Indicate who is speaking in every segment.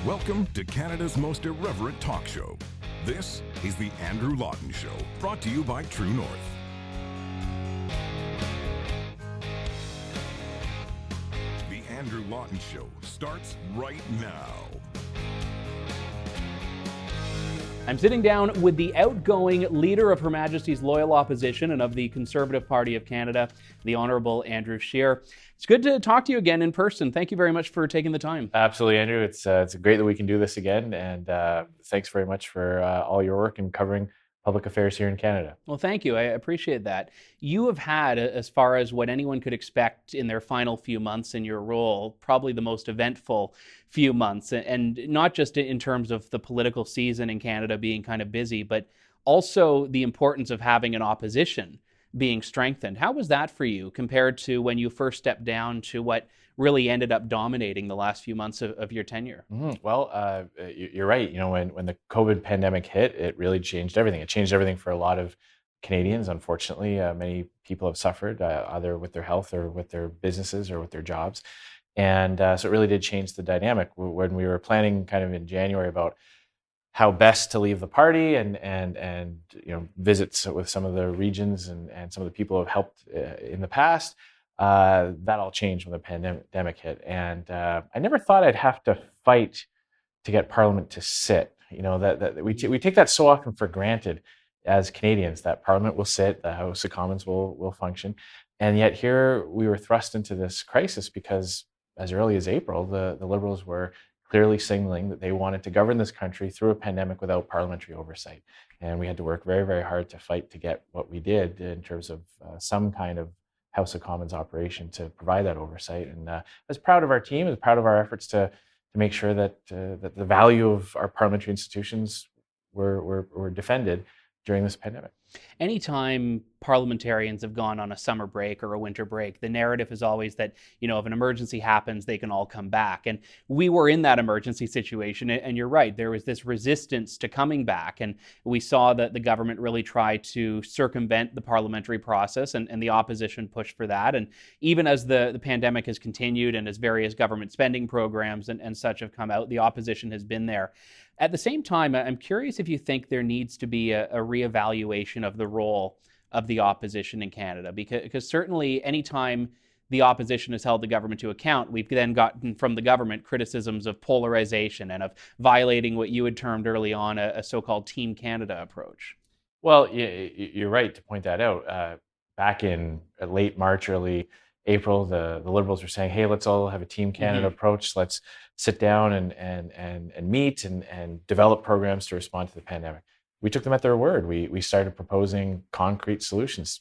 Speaker 1: Welcome to Canada's most irreverent talk show. This is the Andrew Lawton Show, brought to you by True North. The Andrew Lawton Show starts right now.
Speaker 2: I'm sitting down with the outgoing leader of Her Majesty's Loyal Opposition and of the Conservative Party of Canada, the Honourable Andrew Scheer. It's good to talk to you again in person. Thank you very much for taking the time.
Speaker 3: Absolutely, Andrew. It's great that we can do this again, and thanks very much for all your work in covering public affairs here in Canada.
Speaker 2: Well, thank you. I appreciate that. You have had, as far as what anyone could expect in their final few months in your role, probably the most eventful few months, and not just in terms of the political season in Canada being kind of busy, but also the importance of having an opposition being strengthened. How was that for you compared to when you first stepped down to what really ended up dominating the last few months of your tenure?
Speaker 3: Well, you're right. You know, when the COVID pandemic hit, it really changed everything. It changed everything for a lot of Canadians. Unfortunately, many people have suffered either with their health or with their businesses or with their jobs. And so it really did change the dynamic. When we were planning kind of in January about how best to leave the party and visits with some of the regions and some of the people who have helped in the past, that all changed when the pandemic hit. And I never thought I'd have to fight to get Parliament to sit. You know, that we take that so often for granted as Canadians, that Parliament will sit, the House of Commons will function. And yet here we were thrust into this crisis because as early as April, the Liberals were clearly signaling that they wanted to govern this country through a pandemic without parliamentary oversight. And we had to work very, very hard to fight to get what we did in terms of some kind of House of Commons operation to provide that oversight. And I was proud of our team, I was proud of our efforts to make sure that that the value of our parliamentary institutions were defended during this pandemic.
Speaker 2: Anytime parliamentarians have gone on a summer break or a winter break, the narrative is always that, you know, if an emergency happens, they can all come back. And we were in that emergency situation. And you're right, there was this resistance to coming back. And we saw that the government really try to circumvent the parliamentary process, and the opposition pushed for that. And even as the pandemic has continued and as various government spending programs and such have come out, the opposition has been there. At the same time, I'm curious if you think there needs to be a reevaluation of the role of the opposition in Canada, because certainly anytime the opposition has held the government to account, we've then gotten from the government criticisms of polarization and of violating what you had termed early on a so-called Team Canada approach.
Speaker 3: Well, you're right to point that out. Back in late March, early April, the Liberals were saying, hey, let's all have a Team Canada approach. Let's sit down and meet and develop programs to respond to the pandemic. We took them at their word. We started proposing concrete solutions,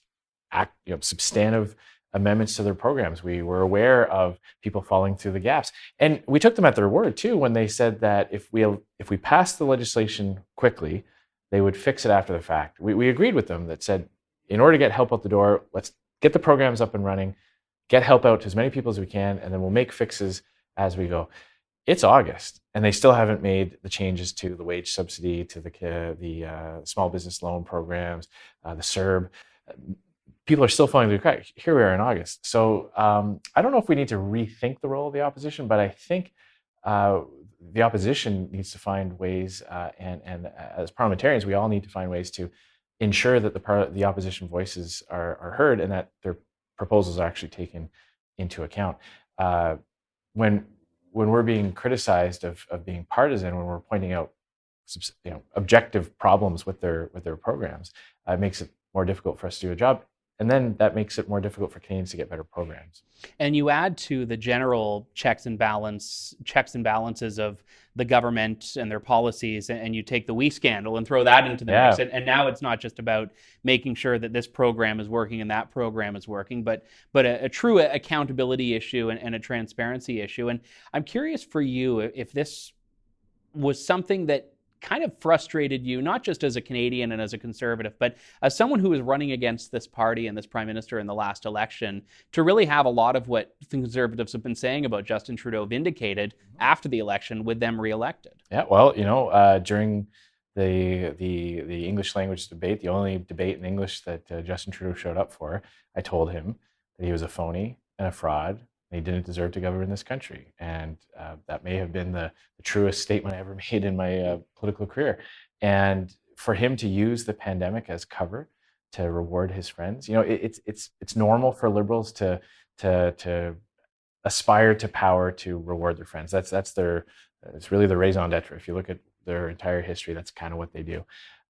Speaker 3: substantive amendments to their programs. We were aware of people falling through the gaps. And we took them at their word, too, when they said that if we passed the legislation quickly, they would fix it after the fact. We agreed with them that said, in order to get help out the door, let's get the programs up and running, get help out to as many people as we can, and then we'll make fixes as we go. It's August, and they still haven't made the changes to the wage subsidy, to the small business loan programs, the CERB. People are still falling through the cracks. Here we are in August. So I don't know if we need to rethink the role of the opposition, but I think the opposition needs to find ways, and as parliamentarians, we all need to find ways to ensure that the opposition voices are heard and that their proposals are actually taken into account. When we're being criticized of being partisan, when we're pointing out objective problems with their programs, it makes it more difficult for us to do a job. And then that makes it more difficult for Canadians to get better programs.
Speaker 2: And you add to the general checks and balances of the government and their policies, and you take the WE scandal and throw that into the mix. And now it's not just about making sure that this program is working and that program is working, but a true accountability issue and a transparency issue. And I'm curious for you if this was something that kind of frustrated you, not just as a Canadian and as a Conservative, but as someone who was running against this party and this Prime Minister in the last election, to really have a lot of what the Conservatives have been saying about Justin Trudeau vindicated after the election with them reelected.
Speaker 3: Yeah, well, during the English language debate, the only debate in English that Justin Trudeau showed up for, I told him that he was a phony and a fraud and he didn't deserve to govern this country. And that may have been the truest statement I ever made in my political career. And for him to use the pandemic as cover to reward his friends, it's normal for liberals to aspire to power to reward their friends. That's their it's really the raison d'etre. If you look at their entire history, that's kind of what they do.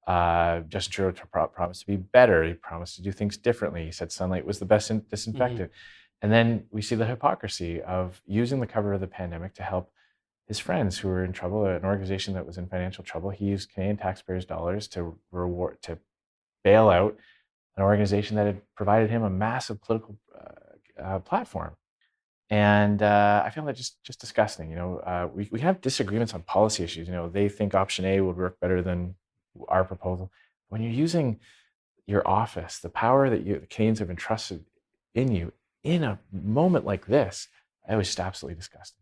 Speaker 3: Justin Trudeau promised to be better. He promised to do things differently. He said sunlight was the best disinfectant. And then we see the hypocrisy of using the cover of the pandemic to help his friends who were in trouble, an organization that was in financial trouble. He used Canadian taxpayers' dollars to bail out an organization that had provided him a massive political platform. And I found that just disgusting. We have disagreements on policy issues. They think option A would work better than our proposal. When you're using your office, the power that the Canadians have entrusted in you in a moment like this, it was just absolutely disgusting.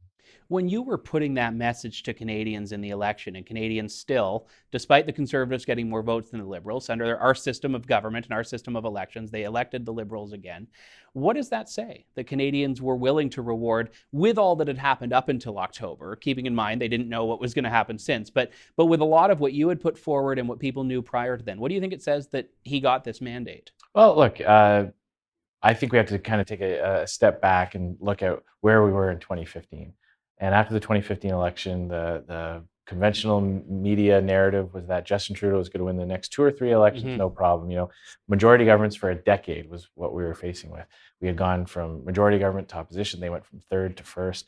Speaker 2: When you were putting that message to Canadians in the election, and Canadians still, despite the Conservatives getting more votes than the Liberals, under our system of government and our system of elections, they elected the Liberals again. What does that say? The Canadians were willing to reward, with all that had happened up until October, keeping in mind they didn't know what was going to happen since, but with a lot of what you had put forward and what people knew prior to then. What do you think it says that he got this mandate?
Speaker 3: Well, look, I think we have to kind of take a step back and look at where we were in 2015. And after the 2015 election, the conventional media narrative was that Justin Trudeau was going to win the next 2 or 3 elections, no problem. Majority governments for a decade was what we were facing with. We had gone from majority government to opposition. They went from third to first.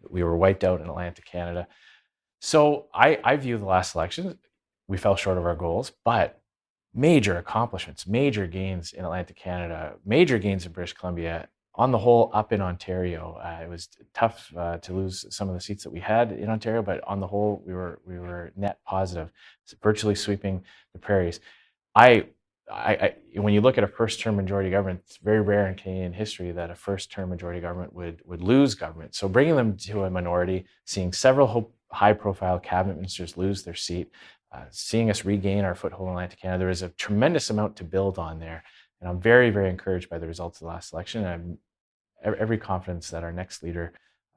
Speaker 3: We were wiped out in Atlantic Canada. So I view the last election, we fell short of our goals, but major accomplishments, major gains in Atlantic Canada, major gains in British Columbia, on the whole, up in Ontario. It was tough to lose some of the seats that we had in Ontario, but on the whole, we were net positive, virtually sweeping the prairies. When you look at a first-term majority government, it's very rare in Canadian history that a first-term majority government would lose government. So bringing them to a minority, seeing several high-profile cabinet ministers lose their seat, seeing us regain our foothold in Atlantic Canada, there is a tremendous amount to build on there. And I'm very, very encouraged by the results of the last election. And I have every confidence that our next leader,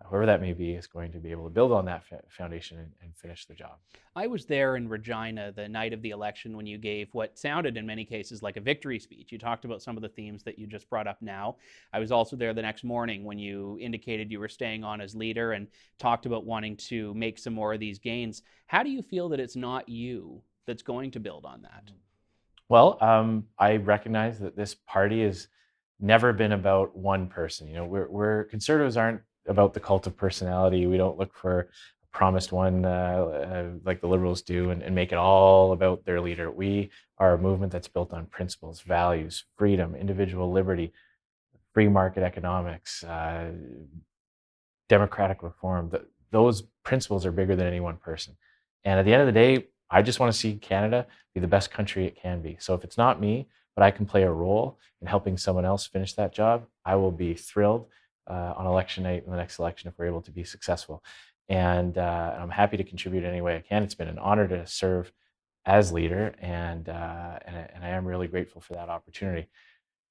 Speaker 3: whoever that may be, is going to be able to build on that foundation and finish the job.
Speaker 2: I was there in Regina the night of the election when you gave what sounded in many cases like a victory speech. You talked about some of the themes that you just brought up now. I was also there the next morning when you indicated you were staying on as leader and talked about wanting to make some more of these gains. How do you feel that it's not you that's going to build on that?
Speaker 3: Well, I recognize that this party has never been about one person. We're Conservatives aren't about the cult of personality. We don't look for a promised one like the Liberals do and make it all about their leader. We are a movement that's built on principles, values, freedom, individual liberty, free market economics, democratic reform. Those principles are bigger than any one person. And at the end of the day, I just want to see Canada be the best country it can be. So if it's not me, but I can play a role in helping someone else finish that job, I will be thrilled on election night in the next election if we're able to be successful. And I'm happy to contribute any way I can. It's been an honor to serve as leader, and I am really grateful for that opportunity.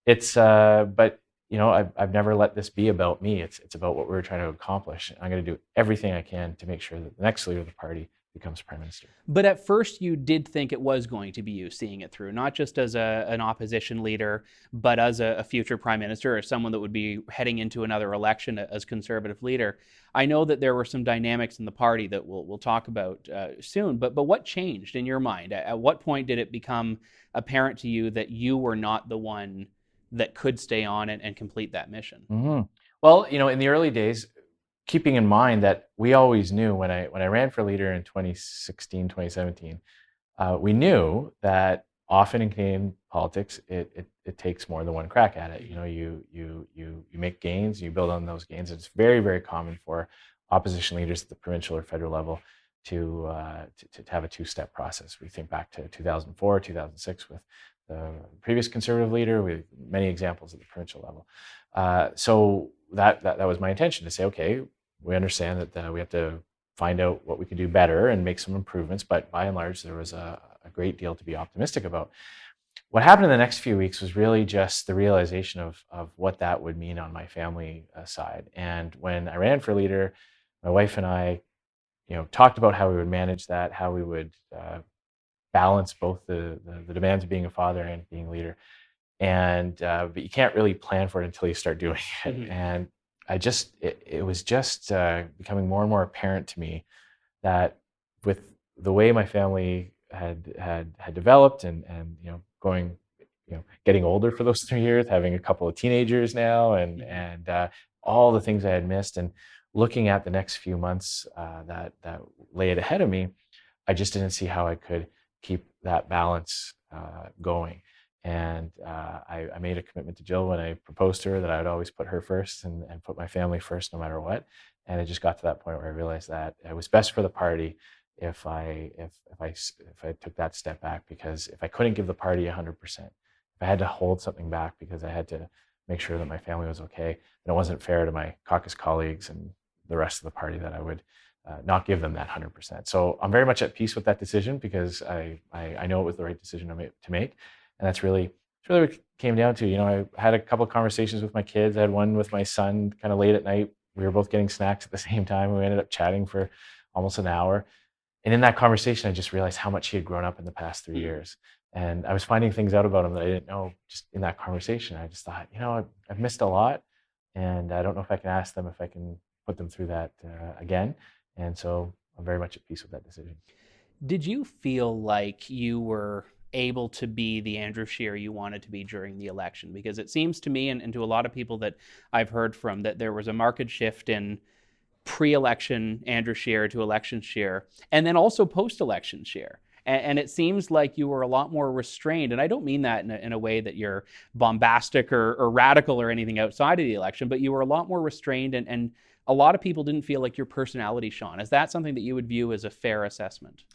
Speaker 3: But I've never let this be about me. It's about what we're trying to accomplish. I'm going to do everything I can to make sure that the next leader of the party becomes prime minister.
Speaker 2: But at first you did think it was going to be you seeing it through, not just as an opposition leader, but as a future prime minister or someone that would be heading into another election as Conservative leader. I know that there were some dynamics in the party that we'll talk about soon, but what changed in your mind? At what point did it become apparent to you that you were not the one that could stay on and complete that mission?
Speaker 3: Mm-hmm. Well, in the early days, keeping in mind that we always knew when I ran for leader in 2016, 2017, we knew that often in Canadian politics, it takes more than one crack at it. You make gains, you build on those gains. It's very, very common for opposition leaders at the provincial or federal level to have a two-step process. We think back to 2004, 2006 with the previous Conservative leader, with many examples at the provincial level. So that was my intention, to say, okay, we understand that we have to find out what we can do better and make some improvements, but by and large, there was a great deal to be optimistic about. what happened in the next few weeks was really just the realization of what that would mean on my family side. And when I ran for leader, my wife and I, talked about how we would manage that, how we would balance both the demands of being a father and being a leader. And but you can't really plan for it until you start doing it.
Speaker 2: Mhm.
Speaker 3: And it was just becoming more and more apparent to me that with the way my family had developed and going, getting older for those 3 years, having a couple of teenagers now, and all the things I had missed, and looking at the next few months that lay ahead of me, I just didn't see how I could keep that balance going. And I made a commitment to Jill when I proposed to her that I would always put her first and put my family first no matter what. And it just got to that point where I realized that it was best for the party if I took that step back, because if I couldn't give the party 100%, if I had to hold something back because I had to make sure that my family was okay, then it wasn't fair to my caucus colleagues and the rest of the party that I would not give them that 100%. So I'm very much at peace with that decision, because I know it was the right decision to make. And it's really what it came down to. I had a couple of conversations with my kids. I had one with my son kind of late at night. We were both getting snacks at the same time. We ended up chatting for almost an hour. And in that conversation, I just realized how much he had grown up in the past 3 years. And I was finding things out about him that I didn't know just in that conversation. I just thought, I've missed a lot. And I don't know if I can ask them if I can put them through that again. And so I'm very much at peace with that decision.
Speaker 2: Did you feel like you were able to be the Andrew Scheer you wanted to be during the election? Because it seems to me, and to a lot of people that I've heard from, that there was a marked shift in pre-election Andrew Scheer to election Scheer, and then also post-election Scheer. And it seems like you were a lot more restrained. And I don't mean that in a way that you're bombastic or radical or anything outside of the election, but you were a lot more restrained, and a lot of people didn't feel like your personality shone. Is that something that you would view as a fair assessment?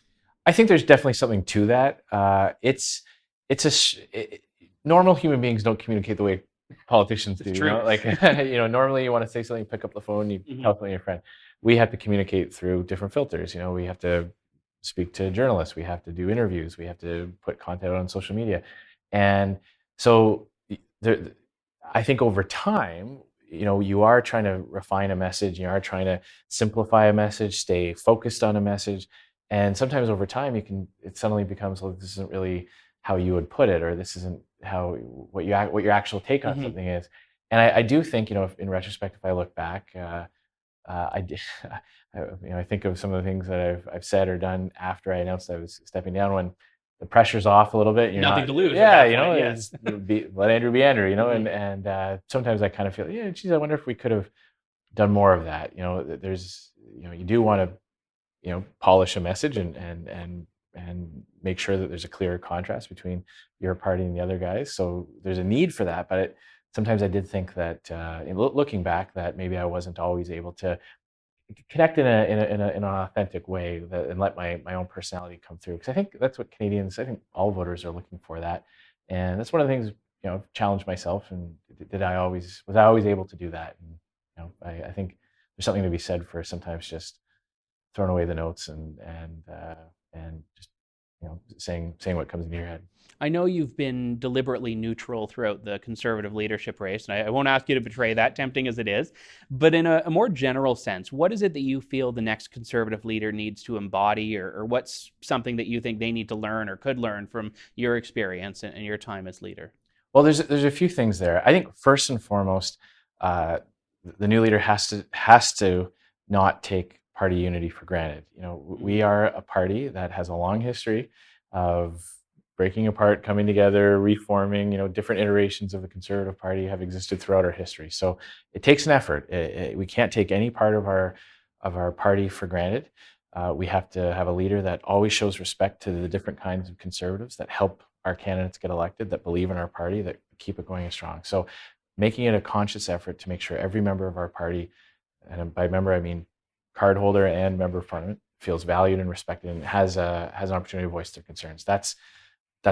Speaker 3: I think there's definitely something to that. Normal human beings don't communicate the way politicians do.
Speaker 2: It's true.
Speaker 3: Normally you want to say something, pick up the phone, you tell something to your friend. We have to communicate through different filters. We have to speak to journalists, we have to do interviews, we have to put content on social media. And so I think over time, you are trying to refine a message, you are trying to simplify a message, stay focused on a message. And sometimes over time, it suddenly becomes, well, this isn't really how you would put it, or this isn't what your actual take on something is. And I do think, if, in retrospect, if I look back, I did, I think of some of the things that I've said or done after I announced I was stepping down, when the pressure's off a little bit. You're
Speaker 2: Nothing to lose.
Speaker 3: Yeah,
Speaker 2: Yes.
Speaker 3: let Andrew be Andrew. And sometimes I kind of feel, geez, I wonder if we could have done more of that. There's, you do want to, polish a message and make sure that there's a clear contrast between your party and the other guys. So there's a need for that. But sometimes I did think that, looking back, that maybe I wasn't always able to connect in an authentic way and let my own personality come through. Because I think that's what Canadians, I think all voters are looking for that. And that's one of the things, I've challenged myself. And was I always able to do that? And, I think there's something to be said for sometimes just throwing away the notes and just saying what comes into your head.
Speaker 2: I know you've been deliberately neutral throughout the Conservative leadership race, and I won't ask you to betray that, tempting as it is. But in a more general sense, what is it that you feel the next Conservative leader needs to embody, or what's something that you think they need to learn or could learn from your experience and your time as leader?
Speaker 3: Well, there's a few things there. I think first and foremost, the new leader has to not take party unity for granted. We are a party that has a long history of breaking apart, coming together, reforming. Different iterations of the Conservative Party have existed throughout our history. So it takes an effort. We can't take any part of our party for granted. We have to have a leader that always shows respect to the different kinds of Conservatives that help our candidates get elected, that believe in our party, that keep it going strong. So making it a conscious effort to make sure every member of our party, and by member I mean cardholder and member of parliament, feels valued and respected and has an opportunity to voice their concerns. That's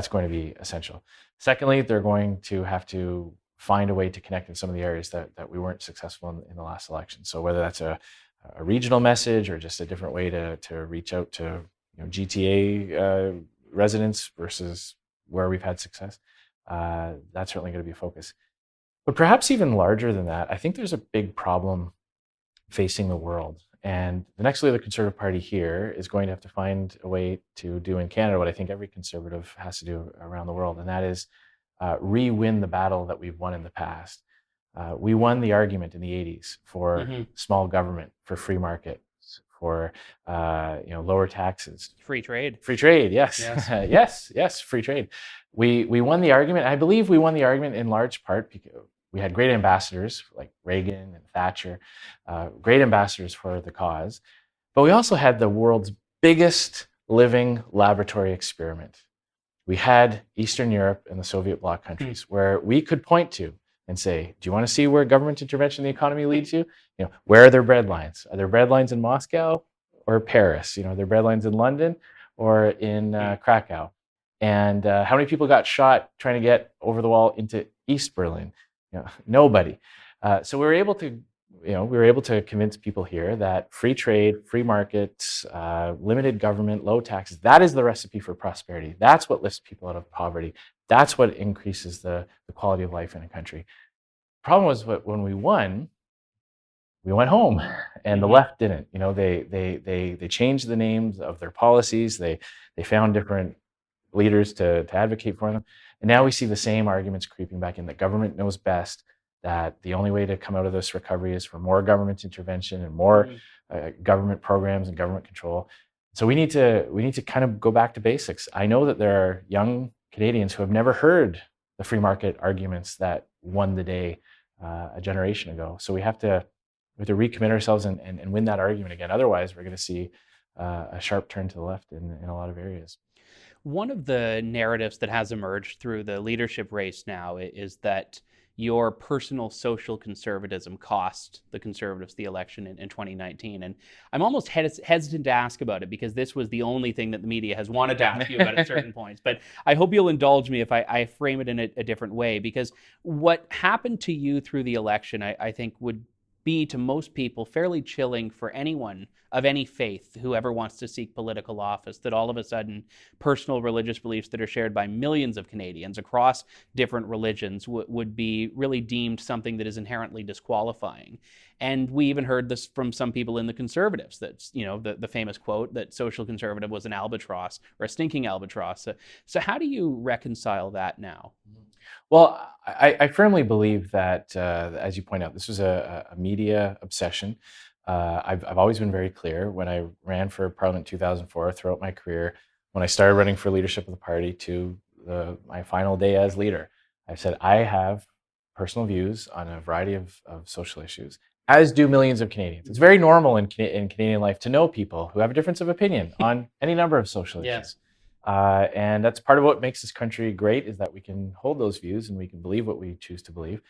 Speaker 3: going to be essential. Secondly, they're going to have to find a way to connect in some of the areas that we weren't successful in the last election. So whether that's a regional message or just a different way to reach out to GTA residents versus where we've had success, that's certainly going to be a focus. But perhaps even larger than that, I think there's a big problem facing the world. And the next leader of the Conservative Party here is going to have to find a way to do in Canada what I think every Conservative has to do around the world, and that is re-win the battle that we've won in the past. We won the argument in the 80s for small government, for free markets, for lower taxes.
Speaker 2: Free trade.
Speaker 3: Free trade, yes. Yes, free trade. We won the argument. I believe we won the argument in large part because we had great ambassadors like Reagan and Thatcher, great ambassadors for the cause. But we also had the world's biggest living laboratory experiment. We had Eastern Europe and the Soviet bloc countries where we could point to and say, do you want to see where government intervention in the economy leads you? Where are their breadlines? Are there breadlines in Moscow or Paris? Are there breadlines in London or in Krakow? And how many people got shot trying to get over the wall into East Berlin? Nobody. So we were able to convince people here that free trade, free markets, limited government, low taxes, that is the recipe for prosperity. That's what lifts people out of poverty. That's what increases the quality of life in a country. Problem was when we won, we went home, and the left didn't. They changed the names of their policies. They found different leaders to advocate for them. And now we see the same arguments creeping back in, that government knows best, that the only way to come out of this recovery is for more government intervention and more government programs and government control. So we need to kind of go back to basics. I know that there are young Canadians who have never heard the free market arguments that won the day a generation ago. So we have to recommit ourselves and win that argument again. Otherwise, we're going to see a sharp turn to the left in a lot of areas.
Speaker 2: One of the narratives that has emerged through the leadership race now is that your personal social conservatism cost the Conservatives the election in 2019. And I'm almost hesitant to ask about it because this was the only thing that the media has wanted to ask you about at certain points. But I hope you'll indulge me if I frame it in a different way, because what happened to you through the election, I think, would be to most people fairly chilling for anyone of any faith who ever wants to seek political office, that all of a sudden personal religious beliefs that are shared by millions of Canadians across different religions would be really deemed something that is inherently disqualifying. And we even heard this from some people in the Conservatives, that, the famous quote that social conservative was an albatross or a stinking albatross. So how do you reconcile that now?
Speaker 3: Well, I firmly believe that, as you point out, this was a media obsession. I've always been very clear when I ran for Parliament in 2004, throughout my career, when I started running for leadership of the party to my final day as leader, I said, I have personal views on a variety of social issues, as do millions of Canadians. It's very normal in Canadian life to know people who have a difference of opinion on any number of social issues. And that's part of what makes this country great, is that we can hold those views and we can believe what we choose to believe.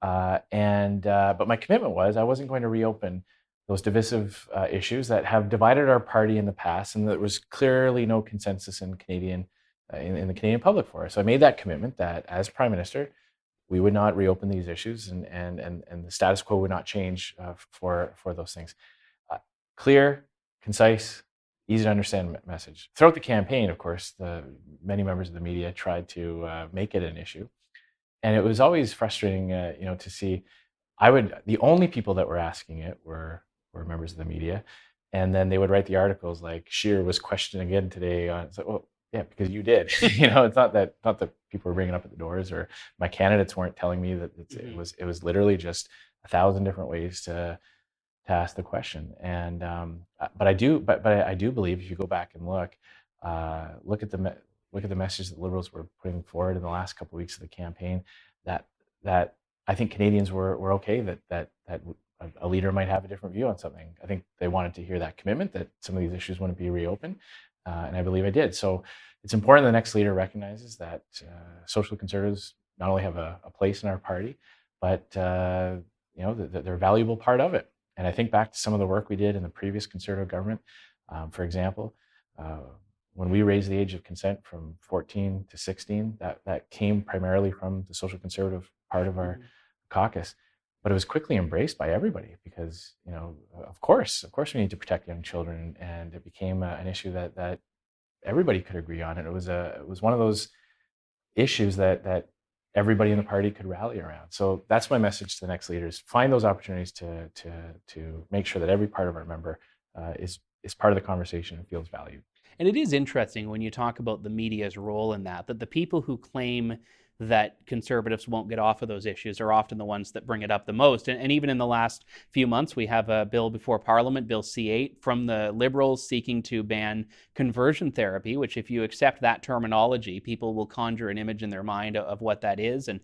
Speaker 3: But my commitment was I wasn't going to reopen those divisive issues that have divided our party in the past, and there was clearly no consensus in the Canadian public for. So I made that commitment that as Prime Minister, we would not reopen these issues, and the status quo would not change for those things. Clear, concise, easy to understand message. Throughout the campaign, of course, many members of the media tried to make it an issue, and it was always frustrating, to see. The only people that were asking it were members of the media, and then they would write the articles like Scheer was questioned again today on. It's like, well, yeah, because you did. It's not that people were bringing up at the doors, or my candidates weren't telling me that it was literally just 1,000 different ways to ask the question. And but I do believe, if you go back and look at the message that Liberals were putting forward in the last couple of weeks of the campaign, that I think Canadians were okay that a leader might have a different view on something. I think they wanted to hear that commitment that some of these issues wouldn't be reopened, and I believe I did. So it's important the next leader recognizes that social conservatives not only have a place in our party, but they're a valuable part of it. And I think back to some of the work we did in the previous Conservative government. For example, when we raised the age of consent from 14 to 16, that came primarily from the social conservative part of our caucus. But it was quickly embraced by everybody because, of course we need to protect young children, and it became an issue that everybody could agree on. And it was one of those issues that everybody in the party could rally around. So that's my message to the next leaders: find those opportunities to make sure that every part of our member is part of the conversation and feels valued.
Speaker 2: And it is interesting when you talk about the media's role in that the people who claim that conservatives won't get off of those issues are often the ones that bring it up the most. And even in the last few months, we have a bill before Parliament, Bill C8, from the Liberals seeking to ban conversion therapy, which, if you accept that terminology, people will conjure an image in their mind of what that is. And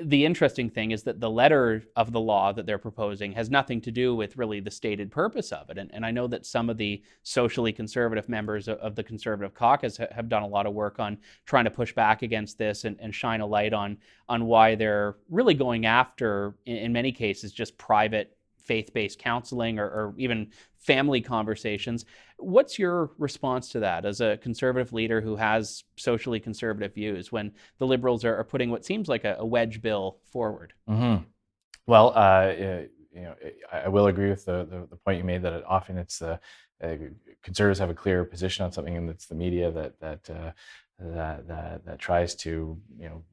Speaker 2: the interesting thing is that the letter of the law that they're proposing has nothing to do with really the stated purpose of it. And I know that some of the socially conservative members of the Conservative caucus have done a lot of work on trying to push back against this and shine a light on why they're really going after, in many cases, just private faith-based counseling or even family conversations. What's your response to that as a conservative leader who has socially conservative views when the Liberals are putting what seems like a wedge bill forward?
Speaker 3: Mm-hmm. Well, I will agree with the point you made that often it's the conservatives have a clear position on something, and it's the media that tries to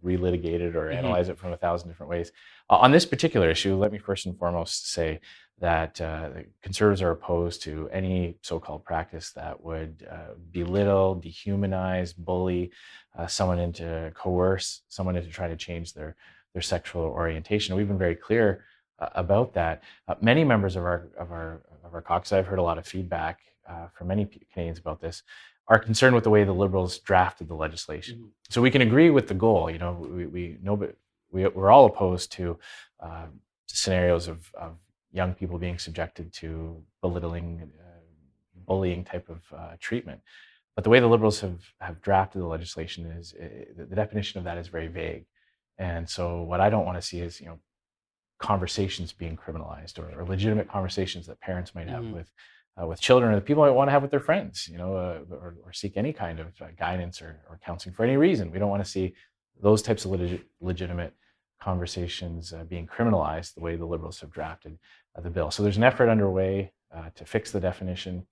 Speaker 3: relitigate it or analyze it from 1,000 different ways. On this particular issue, let me first and foremost say that the conservatives are opposed to any so-called practice that would belittle, dehumanize, bully someone into coerce someone into trying to change their sexual orientation. We've been very clear about that. Many members of our caucus, I've heard a lot of feedback from many Canadians about this, are concerned with the way the Liberals drafted the legislation. Mm-hmm. So we can agree with the goal. We know, but we're all opposed to scenarios of young people being subjected to belittling, bullying type of treatment. But the way the Liberals have drafted the legislation is the definition of that is very vague. And so what I don't want to see is conversations being criminalized or legitimate conversations that parents might have with children, or the people might want to have with their friends, or seek any kind of guidance or counseling for any reason. We don't want to see those types of legitimate conversations being criminalized the way the Liberals have drafted the bill. So there's an effort underway to fix the definition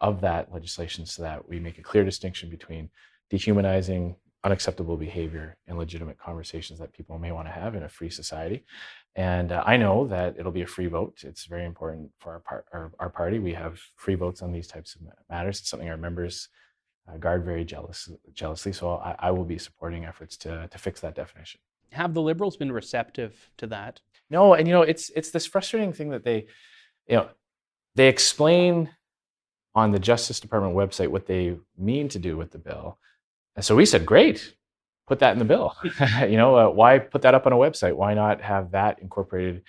Speaker 3: of that legislation so that we make a clear distinction between dehumanizing, unacceptable behavior and legitimate conversations that people may want to have in a free society. And I know that it'll be a free vote. It's very important for our party. We have free votes on these types of matters. It's something our members guard very jealously. So I will be supporting efforts to fix that definition.
Speaker 2: Have the Liberals been receptive to that?
Speaker 3: No, and it's this frustrating thing that they explain on the Justice Department website what they mean to do with the bill. And so we said, great, put that in the bill. Why put that up on a website? Why not have that incorporated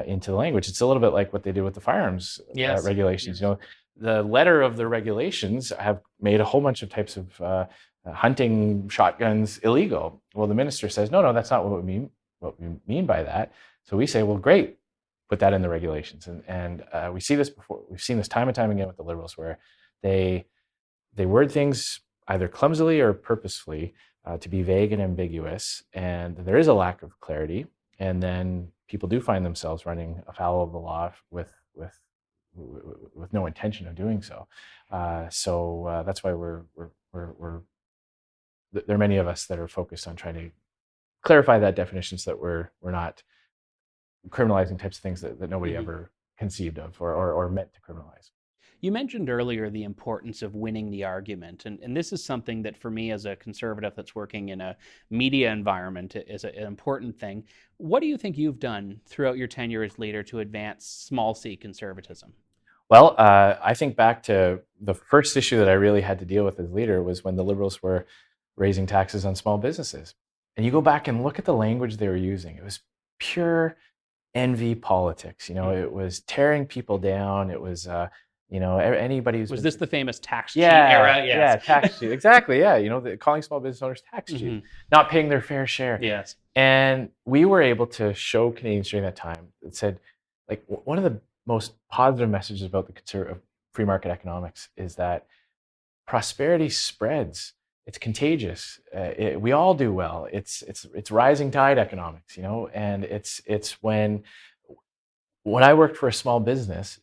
Speaker 3: into the language? It's a little bit like what they did with the firearms regulations. Yes. The letter of the regulations have made a whole bunch of types of hunting shotguns illegal. Well, the minister says, no, that's not what we mean by that. So we say, well, great, put that in the regulations. And we see this before. We've seen this time and time again with the Liberals, where they word things either clumsily or purposefully to be vague and ambiguous, and there is a lack of clarity, and then people do find themselves running afoul of the law with no intention of doing so. So that's why there are many of us that are focused on trying to clarify that definition so that we're not criminalizing types of things that nobody ever conceived of or meant to criminalize.
Speaker 2: You mentioned earlier the importance of winning the argument, and this is something that for me as a conservative that's working in a media environment is an important thing. What do you think you've done throughout your tenure as leader to advance small c conservatism?
Speaker 3: Well, I think back to the first issue that I really had to deal with as leader was when the Liberals were raising taxes on small businesses. And you go back and look at the language they were using. It was pure envy politics. It was tearing people down. It was anybody who's...
Speaker 2: Was this the famous tax cheat era? Yes.
Speaker 3: Yeah, tax cheat. Exactly, yeah. Calling small business owners tax cheat, not paying their fair share.
Speaker 2: Yes.
Speaker 3: And we were able to show Canadians during that time that said, like, one of the most positive messages about the free market economics is that prosperity spreads. It's contagious. We all do well. It's rising tide economics, and it's when I worked for a small business,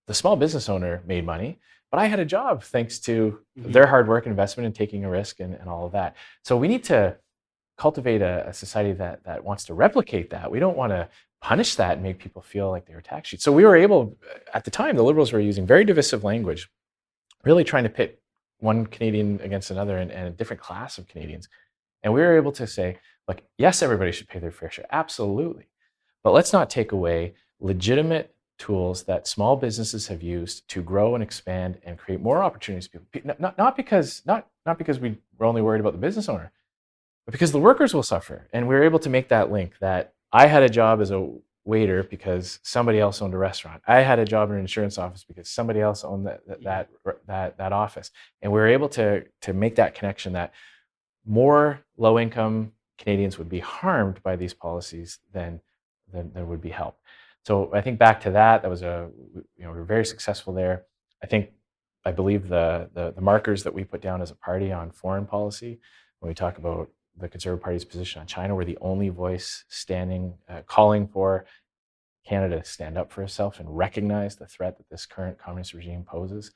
Speaker 3: the small business owner made money, but I had a job thanks to their hard work, investment, and taking a risk and all of that. So we need to cultivate a society that wants to replicate that. We don't want to punish that and make people feel like they were tax cheats. So we were able, at the time, the Liberals were using very divisive language, really trying to pit one Canadian against another and a different class of Canadians. And we were able to say, look, yes, everybody should pay their fair share, absolutely. But let's not take away legitimate tools that small businesses have used to grow and expand and create more opportunities for people. Not because we were only worried about the business owner, but because the workers will suffer. And we were able to make that link that I had a job as a waiter because somebody else owned a restaurant. I had a job in an insurance office because somebody else owned that office. And we were able to make that connection that more low-income Canadians would be harmed by these policies than would be helped. So I think back to that was we were very successful there. I believe the markers that we put down as a party on foreign policy, when we talk about the Conservative Party's position on China, we're the only voice standing, calling for Canada to stand up for itself and recognize the threat that this current communist regime poses.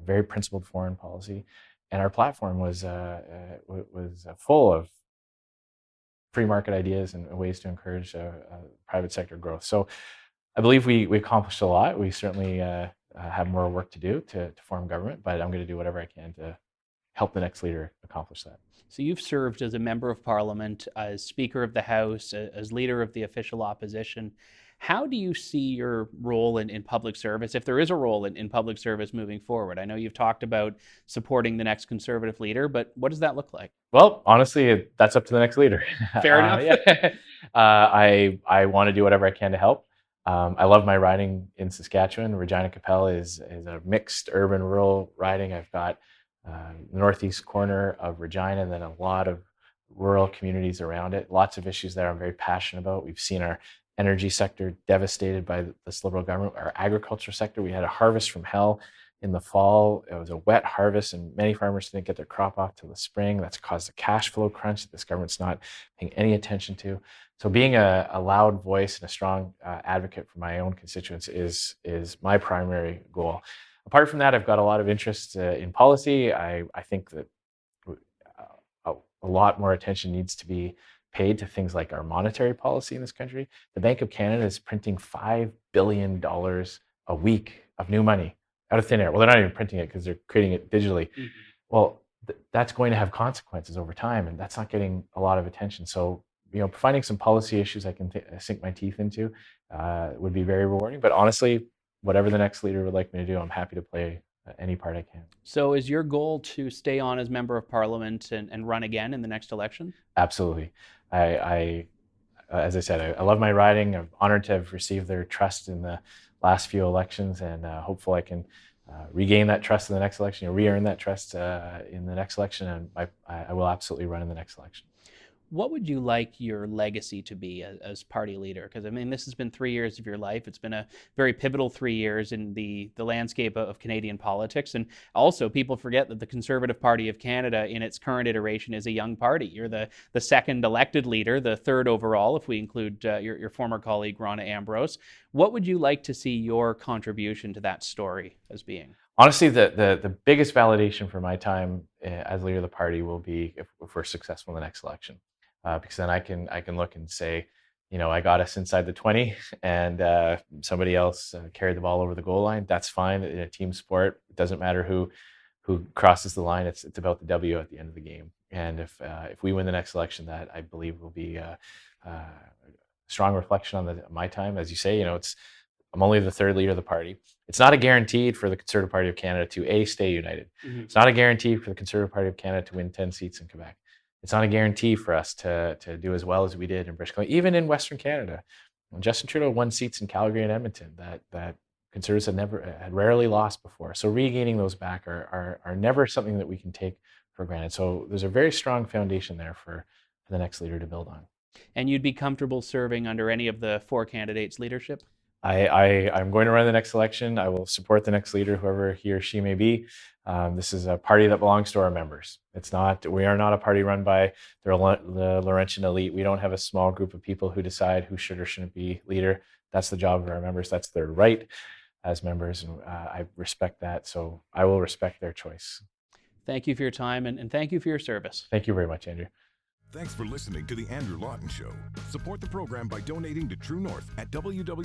Speaker 3: Very principled foreign policy, and our platform was full of free market ideas and ways to encourage private sector growth. So I believe we accomplished a lot. We certainly have more work to do to form government, but I'm going to do whatever I can to help the next leader accomplish that.
Speaker 2: So you've served as a member of parliament, as Speaker of the House, as leader of the official opposition. How do you see your role in public service, if there is a role in public service moving forward? I know you've talked about supporting the next Conservative leader, but what does that look like?
Speaker 3: Well, honestly, that's up to the next leader.
Speaker 2: Fair enough.
Speaker 3: Yeah. I want to do whatever I can to help. I love my riding in Saskatchewan. Regina Capel is a mixed urban-rural riding. I've got the northeast corner of Regina and then a lot of rural communities around it. Lots of issues there I'm very passionate about. We've seen our energy sector devastated by this Liberal government. Our agriculture sector, we had a harvest from hell in the fall. It was a wet harvest and many farmers didn't get their crop off till the spring. That's caused a cash flow crunch that this government's not paying any attention to. So being a loud voice and a strong advocate for my own constituents is my primary goal. Apart from that, I've got a lot of interest in policy. I think that a lot more attention needs to be paid to things like our monetary policy in this country. The Bank of Canada is printing $5 billion a week of new money out of thin air. Well, they're not even printing it because they're creating it digitally. Mm-hmm. Well, that's going to have consequences over time, and that's not getting a lot of attention. So, finding some policy issues I can sink my teeth into would be very rewarding. But honestly, whatever the next leader would like me to do, I'm happy to play any part I can.
Speaker 2: So is your goal to stay on as member of parliament and run again in the next election?
Speaker 3: Absolutely. As I said, I love my riding. I'm honored to have received their trust in the last few elections, and hopefully I can regain that trust in the next election, re-earn that trust in the next election, and I will absolutely run in the next election.
Speaker 2: What would you like your legacy to be as party leader? Because, this has been 3 years of your life. It's been a very pivotal 3 years in the landscape of Canadian politics. And also, people forget that the Conservative Party of Canada, in its current iteration, is a young party. You're the second elected leader, the third overall, if we include your former colleague, Rona Ambrose. What would you like to see your contribution to that story as being?
Speaker 3: Honestly, the biggest validation for my time as leader of the party will be if we're successful in the next election. Because then I can look and say, I got us inside the 20 and somebody else carried the ball over the goal line. That's fine. In a team sport, it doesn't matter who crosses the line. It's about the W at the end of the game. And if we win the next election, that I believe will be a strong reflection on my time. As you say, I'm only the third leader of the party. It's not a guarantee for the Conservative Party of Canada to stay united. Mm-hmm. It's not a guarantee for the Conservative Party of Canada to win 10 seats in Quebec. It's not a guarantee for us to do as well as we did in British Columbia, even in Western Canada. When Justin Trudeau won seats in Calgary and Edmonton that Conservatives had rarely lost before. So regaining those back are never something that we can take for granted. So there's a very strong foundation there for the next leader to build on.
Speaker 2: And you'd be comfortable serving under any of the 4 candidates' leadership?
Speaker 3: I'm going to run the next election. I will support the next leader, whoever he or she may be. This is a party that belongs to our members. We are not a party run by the Laurentian elite. We don't have a small group of people who decide who should or shouldn't be leader. That's the job of our members. That's their right as members, and I respect that. So I will respect their choice.
Speaker 2: Thank you for your time, and thank you for your service.
Speaker 3: Thank you very much, Andrew.
Speaker 1: Thanks for listening to The Andrew Lawton Show. Support the program by donating to True North at www.tnc.news.